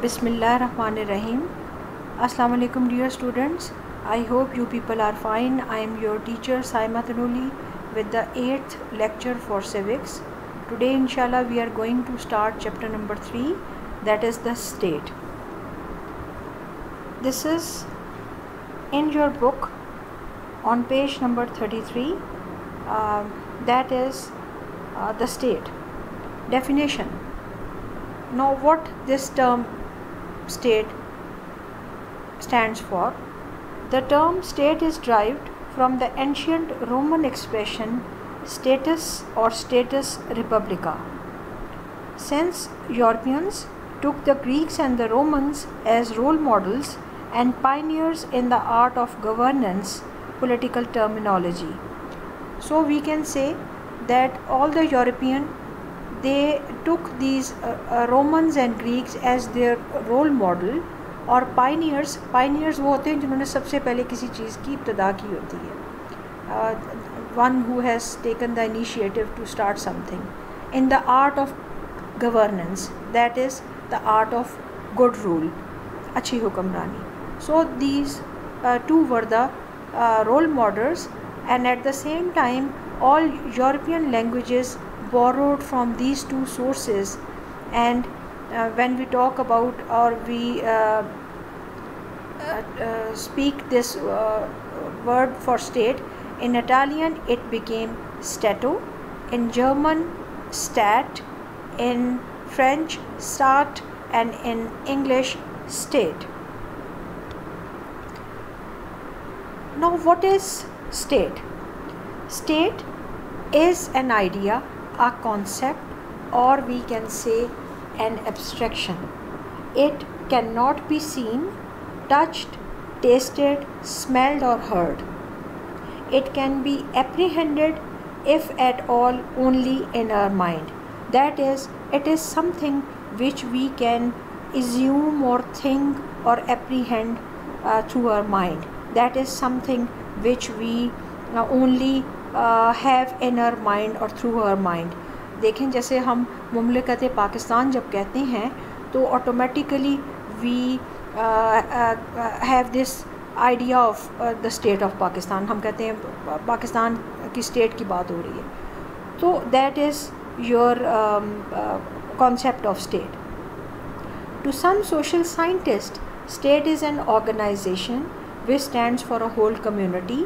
Bismillahirrahmanirrahim. Assalamu alaikum dear students. I hope you people are fine. I am your teacher Saima Tanuli with the 8th lecture for civics. Today inshallah we are going to start chapter number 3, that is the state. This is in your book on page number 33. That is the state. Definition. Now what this term state stands for. The term state is derived from the ancient Roman expression status or status republica. Since Europeans took the Greeks and the Romans as role models and pioneers in the art of governance, political terminology, so we can say that all the European, they took these Romans and Greeks as their role model, और pioneers वो होते हैं जिन्होंने सबसे पहले किसी चीज़ की इब्तिदा की होती है. One who has taken the initiative to start something in the art of governance, that is the art of good rule, अच्छी हुक्मरानी. So these two were the role models, and at the same time all European languages borrowed from these two sources. And when we talk about or we speak this word for state, in Italian it became Stato, in German Stat, in French Staat, and in English state. Now what is state? State is an idea, a concept, or we can say an abstraction. It cannot be seen, touched, tasted, smelled, or heard. It can be apprehended, if at all, only in our mind. That is, it is something which we can assume or think or apprehend through our mind. That is something which we only have in our mind or through our mind. देखें, जैसे हम मुमलिकत पाकिस्तान जब कहते हैं तो automatically we have this idea of the state of Pakistan. हम कहते हैं पाकिस्तान की स्टेट की बात हो रही है, तो that is your concept of state. To some social scientist, state is an organisation which stands for a whole community.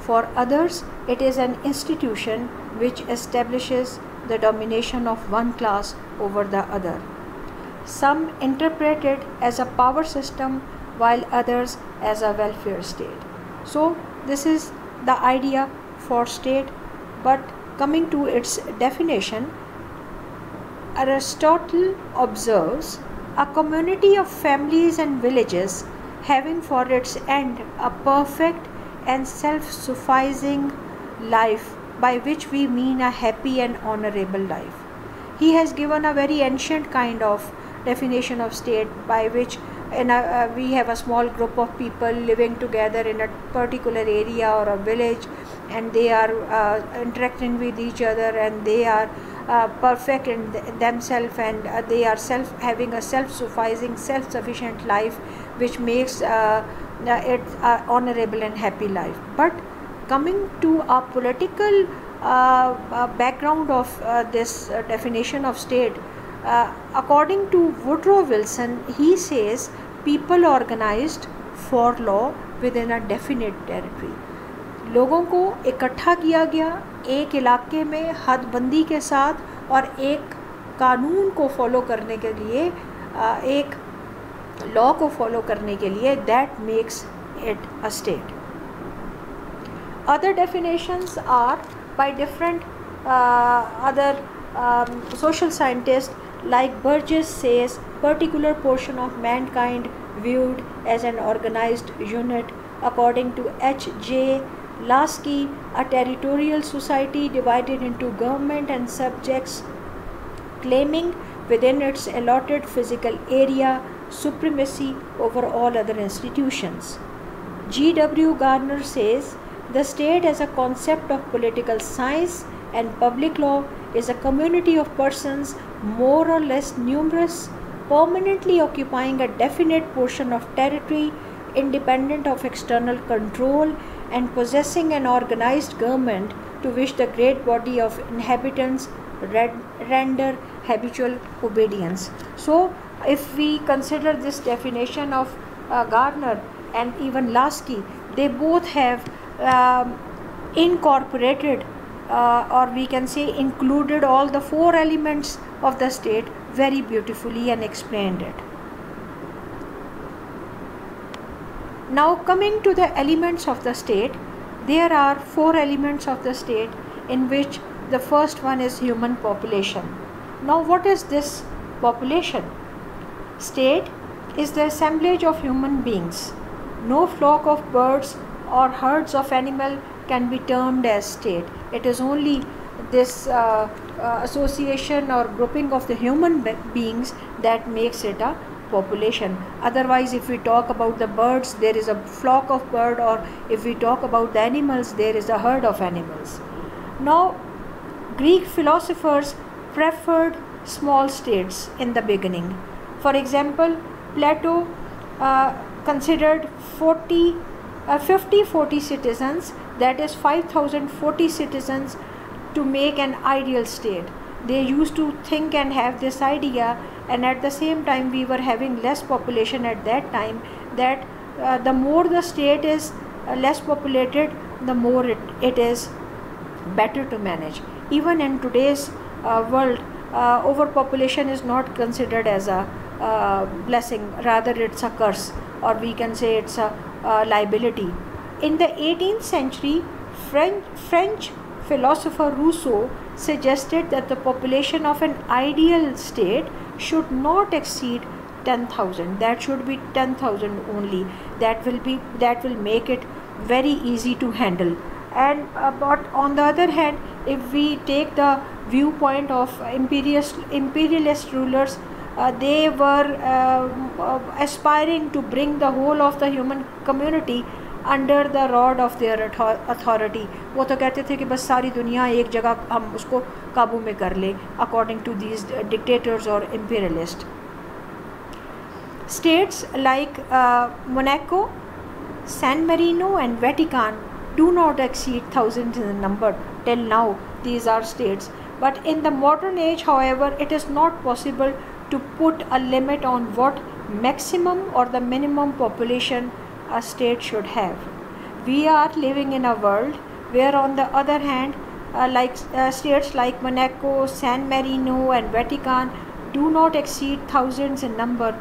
For others, it is an institution which establishes the domination of one class over the other. Some interpret it as a power system, while others as a welfare state. So this is the idea for state. But coming to its definition, Aristotle observes a community of families and villages having for its end a perfect and self-sufficing life, by which we mean a happy and honorable life. He has given a very ancient kind of definition of state, by which we have a small group of people living together in a particular area or a village, and they are interacting with each other, and they are perfect in themselves, and they are having a self-sufficing, self-sufficient life, which makes it an honorable and happy life. But coming to a political background of this definition of state, according to Woodrow Wilson, he says people organized for law within a definite territory. लोगों को इकट्ठा किया गया एक इलाके में हदबंदी के साथ, और एक कानून को फॉलो करने के लिए, एक लॉ को फॉलो करने के लिए. That makes it a state. Other definitions are by different other social scientists, like Burgess says particular portion of mankind viewed as an organized unit. According to H.J. Lasky, a territorial society divided into government and subjects, claiming within its allotted physical area supremacy over all other institutions. G.W. Garner says the state as a concept of political science and public law is a community of persons more or less numerous permanently occupying a definite portion of territory, independent of external control, and possessing an organized government to which the great body of inhabitants render habitual obedience. So, if we consider this definition of Gardner and even Lasky, they both have incorporated or we can say included all the four elements of the state very beautifully and explained it. Now coming to the elements of the state, there are four elements of the state in which the first one is human population. Now what is this population? State is the assemblage of human beings. No flock of birds or herds of animal can be termed as state. It is only this association or grouping of the human beings that makes it a population. Otherwise, if we talk about the birds, there is a flock of birds, or if we talk about the animals, there is a herd of animals. Now, Greek philosophers preferred small states in the beginning. For example, Plato considered 50-40 citizens, that is 5,040 citizens, to make an ideal state. They used to think and have this idea, and at the same time we were having less population at that time, that the more the state is less populated, the more it is better to manage. Even in today's world, overpopulation is not considered as a blessing, rather it's a curse, or we can say it's a liability. In the 18th century, French philosopher Rousseau suggested that the population of an ideal state should not exceed 10,000. That should be 10,000 only. That will make it very easy to handle. And but on the other hand, if we take the viewpoint of imperialist rulers, they were aspiring to bring the whole of the human community under the rod of their authority. वो तो कहते थे कि बस सारी दुनिया एक जगह हम उसको काबू में कर ले, अकॉर्डिंग टू दीज डिक्टेटर्स और imperialist. States like Monaco, San Marino and Vatican do not exceed thousands in number. Till now these are states, but in the modern age, however, it is not possible to put a limit on what maximum or the minimum population a state should have. We are living in a world where, on the other hand, states like Monaco, San Marino and Vatican do not exceed thousands in number,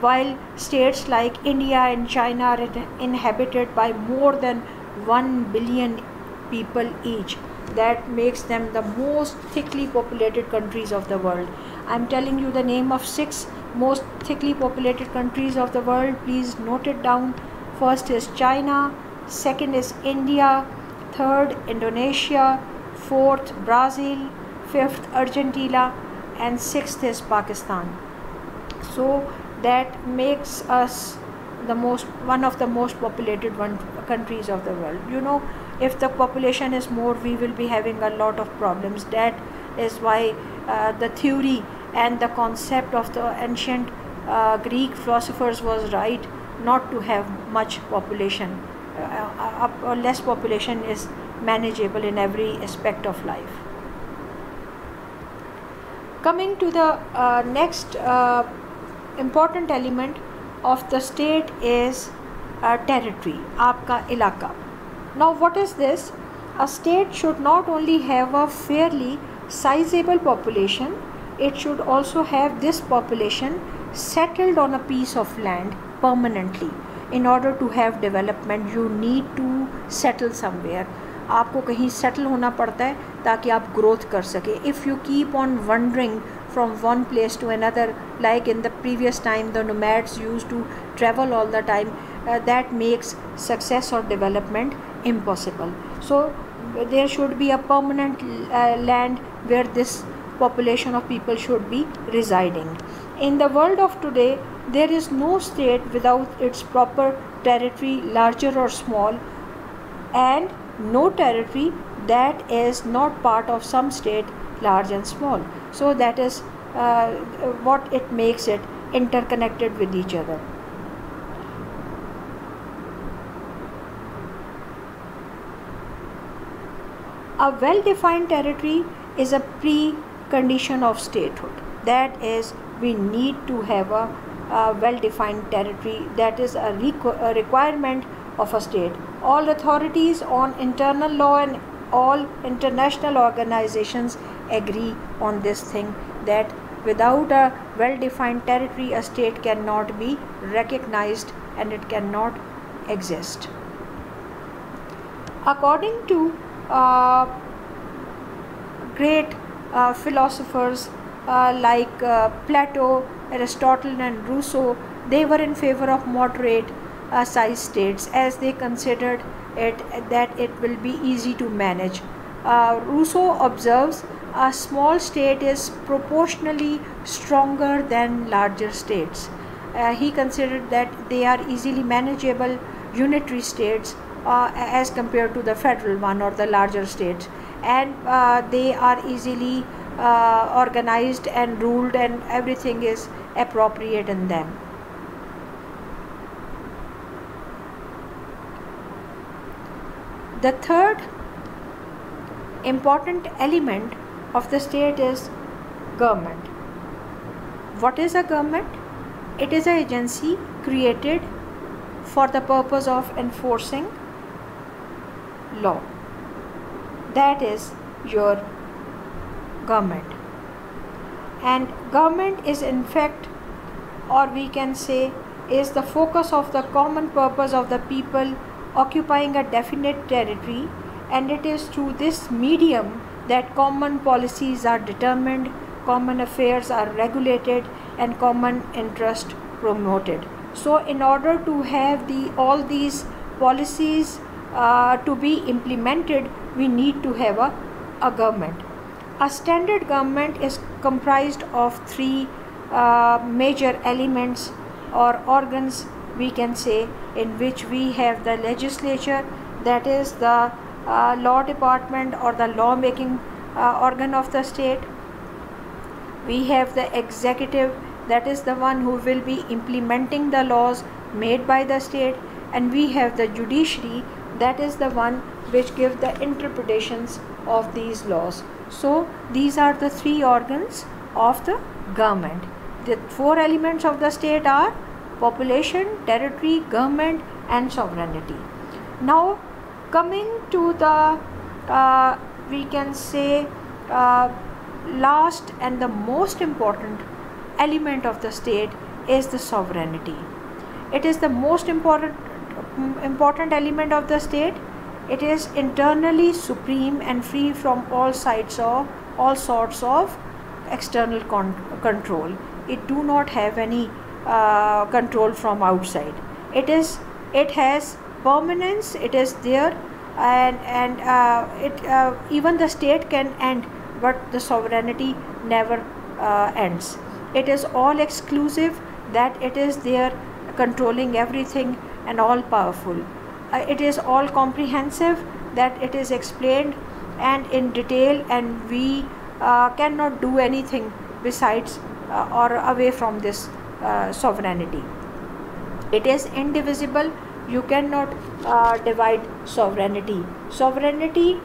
while states like India and China are inhabited by more than 1 billion people each. That makes them the most thickly populated countries of the world. I am telling you the name of 6 most thickly populated countries of the world. Please note it down. First is China, second is India, third Indonesia, fourth Brazil, fifth Argentina, and sixth is Pakistan. So that makes us one of the most populated countries of the world. You know, if the population is more, we will be having a lot of problems. That is why the theory and the concept of the ancient Greek philosophers was right, not to have much population. Less population is manageable in every aspect of life. Coming to the next important element of the state is territory, आपका इलाका. Now what is this? A state should not only have a fairly sizable population, it should also have this population settled on a piece of land permanently. In order to have development, you need to settle somewhere. आपको कहीं settle होना पड़ता है ताकि आप growth कर सके. If you keep on wandering from one place to another, like in the previous time the nomads used to travel all the time, that makes success or development impossible. So there should be a permanent land where this population of people should be residing. In the world of today, there is no state without its proper territory, larger or small, and no territory that is not part of some state, large and small. So that is what it makes it interconnected with each other. A well-defined territory is a precondition of statehood. That is, we need to have a well-defined territory. That is a requirement of a state. All authorities on internal law and all international organizations agree on this thing, that without a well-defined territory, a state cannot be recognized and it cannot exist. According to great philosophers like Plato, Aristotle and Rousseau, they were in favor of moderate size states, as they considered it that it will be easy to manage. Rousseau observes a small state is proportionally stronger than larger states. He considered that they are easily manageable unitary states as compared to the federal one or the larger states, and they are easily organized and ruled, and everything is appropriate in them. The third important element of the state is government. What is a government? It is an agency created for the purpose of enforcing law. That is your government. And government is in fact, or we can say, is the focus of the common purpose of the people occupying a definite territory, and it is through this medium that common policies are determined, common affairs are regulated, and common interest promoted. So in order to have all these policies to be implemented, we need to have a government. A standard government is comprised of three major elements or organs, we can say, in which we have the legislature, that is the law department or the law making organ of the state. We have the executive, that is the one who will be implementing the laws made by the state, and we have the judiciary, that is the one which give the interpretations of these laws. So these are the three organs of the government. The four elements of the state are population, territory, government and sovereignty. Now coming to the we can say last and the most important element of the state is the sovereignty. It is the most important element of the state. It is internally supreme and free from all sorts of external control. It do not have any control from outside. It has permanence. It is there, and even the state can end, but the sovereignty never ends. It is all exclusive, that it is there controlling everything and all powerful. It is all comprehensive, that it is explained and in detail, and we cannot do anything besides or away from this sovereignty. It is indivisible. You cannot divide sovereignty. Sovereignty,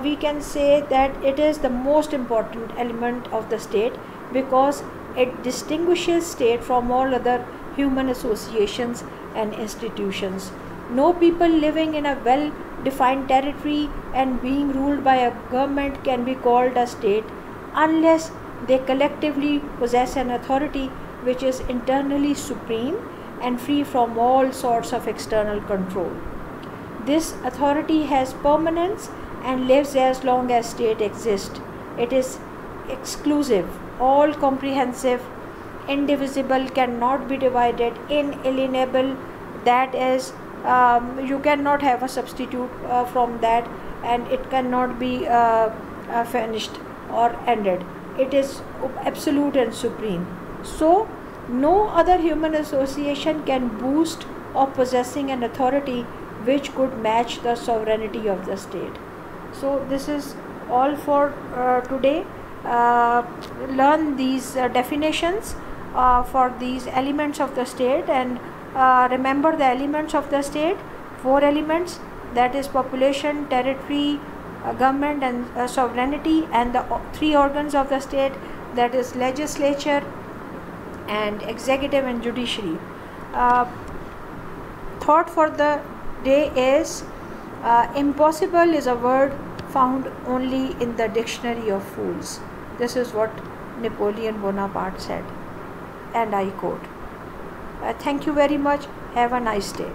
we can say that it is the most important element of the state, because it distinguishes state from all other human associations and institutions. No people living in a well-defined territory and being ruled by a government can be called a state unless they collectively possess an authority which is internally supreme and free from all sorts of external control. This authority has permanence and lives as long as state exists. It is exclusive, all comprehensive, indivisible, cannot be divided, inalienable, that is you cannot have a substitute from that, and it cannot be finished or ended. It is absolute and supreme. So no other human association can boast of possessing an authority which could match the sovereignty of the state. So this is all for today. Learn these definitions. for these elements of the state. And remember the elements of the state, 4 elements, that is population, territory, government and sovereignty, and the 3 organs of the state, that is legislature and executive and judiciary. Thought for the day is impossible is a word found only in the dictionary of fools. This is what Napoleon Bonaparte said, and I quote. Thank you very much. Have a nice day.